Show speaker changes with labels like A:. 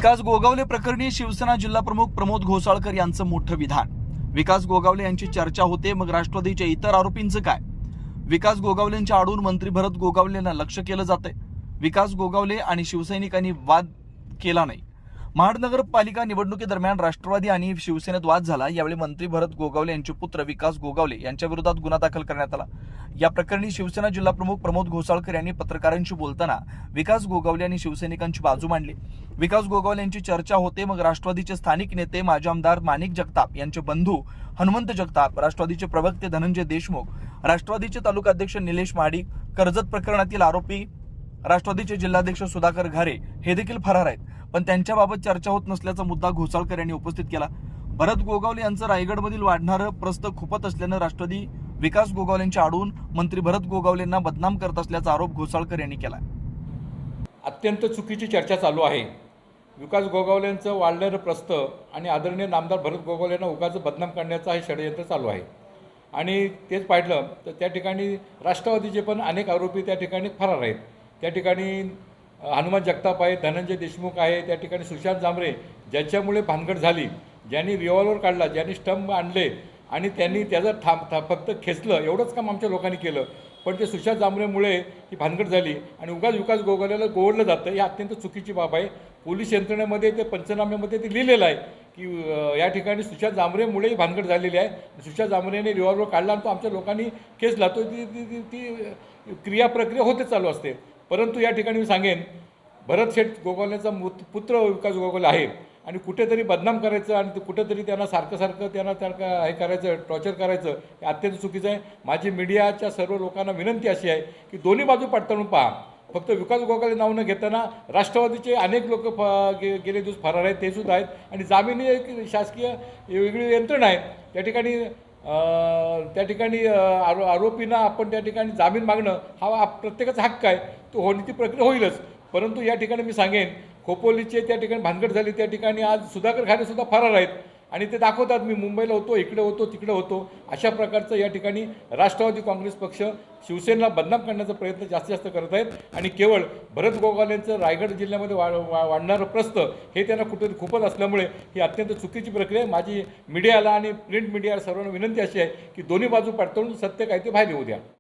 A: विकास गोगावले प्रकरणी शिवसेना जिल्हाप्रमुख प्रमोद घोसाळकर यांचं मोठं विधान। विकास गोगावले यांची चर्चा होते, मग राष्ट्रवादीच्या इतर आरोपींचं काय? विकास गोगावलेंच्या आडून मंत्री भरत गोगावलेंना लक्ष केलं जातंय। विकास गोगावले आणि शिवसैनिकांनी वाद केला नाही। महानगरपालिका निवडणुकीदरम्यान राष्ट्रवादी आणि शिवसेनेत वाद झाला। यावेळी मंत्री भरत गोगावले यांचे पुत्र विकास गोगावले यांच्या विरोधात गुन्हा दाखल करण्यात आला। या प्रकरणी शिवसेना जिल्हाप्रमुख प्रमोद घोसाळकर यांनी पत्रकारांशी बोलताना विकास गोगावले आणि शिवसैनिकांची बाजू मांडली। विकास गोगावले यांची चर्चा होते, मग राष्ट्रवादीचे स्थानिक नेते माजी आमदार माणिक जगताप यांचे बंधू हनुमंत जगताप, राष्ट्रवादीचे प्रवक्ते धनंजय देशमुख, राष्ट्रवादीचे तालुकाध्यक्ष निलेश महाडिक, कर्जत प्रकरणातील आरोपी राष्ट्रवादीचे जिल्हाध्यक्ष सुधाकर घारे हे देखील फरार आहेत, पण त्यांच्याबाबत चर्चा होत नसल्याचा मुद्दा घोसाळकर यांनी उपस्थित केला। भरत गोगावले यांचं रायगडमधील वाढणारं प्रस्थ खुपत असल्यानं राष्ट्रवादी विकास गोगावलेंच्या आडून मंत्री भरत गोगावलेंना बदनाम करत असल्याचा आरोप घोसाळकर यांनी केला।
B: अत्यंत चुकीची चर्चा चालू आहे। विकास गोगावलेंचं वाढणारं प्रस्थ आणि आदरणीय नामदार भरत गोगावलेंना उगाच बदनाम करण्याचं हे षडयंत्र चालू आहे। आणि तेच पाहिलं तर त्या ठिकाणी राष्ट्रवादीचे पण अनेक आरोपी त्या ठिकाणी फरार आहेत। त्या ठिकाणी हनुमंत जगताप आहे, धनंजय देशमुख आहे, त्या ठिकाणी सुशांत जांभरे ज्याच्यामुळे भानगड झाली, ज्यांनी रिव्हॉल्वर काढला, ज्यांनी स्टंप आणले आणि त्यांनी त्याचं फक्त खेचलं, एवढंच काम आमच्या लोकांनी केलं, पण ते सुशांत जांभरेमुळे ही भानगड झाली आणि उगाच विकास गोगावलेला गोवडलं जातं। ही अत्यंत चुकीची बाब आहे। पोलीस यंत्रणेमध्ये ते पंचनाम्यामध्ये ते लिहिलेलं आहे की या ठिकाणी सुशांत जांभरेमुळे ही भानगड झालेली आहे। सुशांत जांभरेने रिव्हॉल्वर काढला आणि तो आमच्या लोकांनी खेचला, तो ती क्रिया प्रक्रिया होते चालू असते। परंतु या ठिकाणी मी सांगेन, भरत शेठ गोगावलेचा पुत्र विकास गोगावले आहे आणि कुठेतरी बदनाम करायचं आणि कुठेतरी त्यांना सारखं हे करायचं, टॉर्चर करायचं, हे अत्यंत चुकीचं आहे। माझी मीडियाच्या सर्व लोकांना विनंती अशी आहे की दोन्ही बाजू पडताळून पहा। फक्त विकास गोगावले नाव न घेताना राष्ट्रवादीचे अनेक लोक गेले दिवस फरार आहेत, ते सुद्धा आहेत आणि जामीनी एक शासकीय वेगळी यंत्रणा आहे। त्या ठिकाणी आरोपींना आपण त्या ठिकाणी जामीन मागणं हा प्रत्येकाचा हक्क आहे, तो होण्याची प्रक्रिया होईलच। परंतु या ठिकाणी मी सांगेन, खोपोलीचे त्या ठिकाणी भानगड झाली, त्या ठिकाणी आज सुधाकर घारेसुद्धा फरार आहेत आणि ते दाखवतात मी मुंबईला होतो, इकडे होतो, तिकडे होतो। अशा प्रकारचं या ठिकाणी राष्ट्रवादी काँग्रेस पक्ष शिवसेनेला बदनाम करण्याचा प्रयत्न जास्तीत जास्त करत आहेत आणि केवळ भरत गोगावलेंचं रायगड जिल्ह्यामध्ये वाढणारं प्रस्थ हे त्यांना कुठेतरी खूपच असल्यामुळे ही अत्यंत चुकीची प्रक्रिया आहे। माझी मीडियाला आणि प्रिंट मीडियाला सर्वांना विनंती अशी आहे की दोन्ही बाजू पडताळून सत्य काय ते बाहेर येऊ द्या।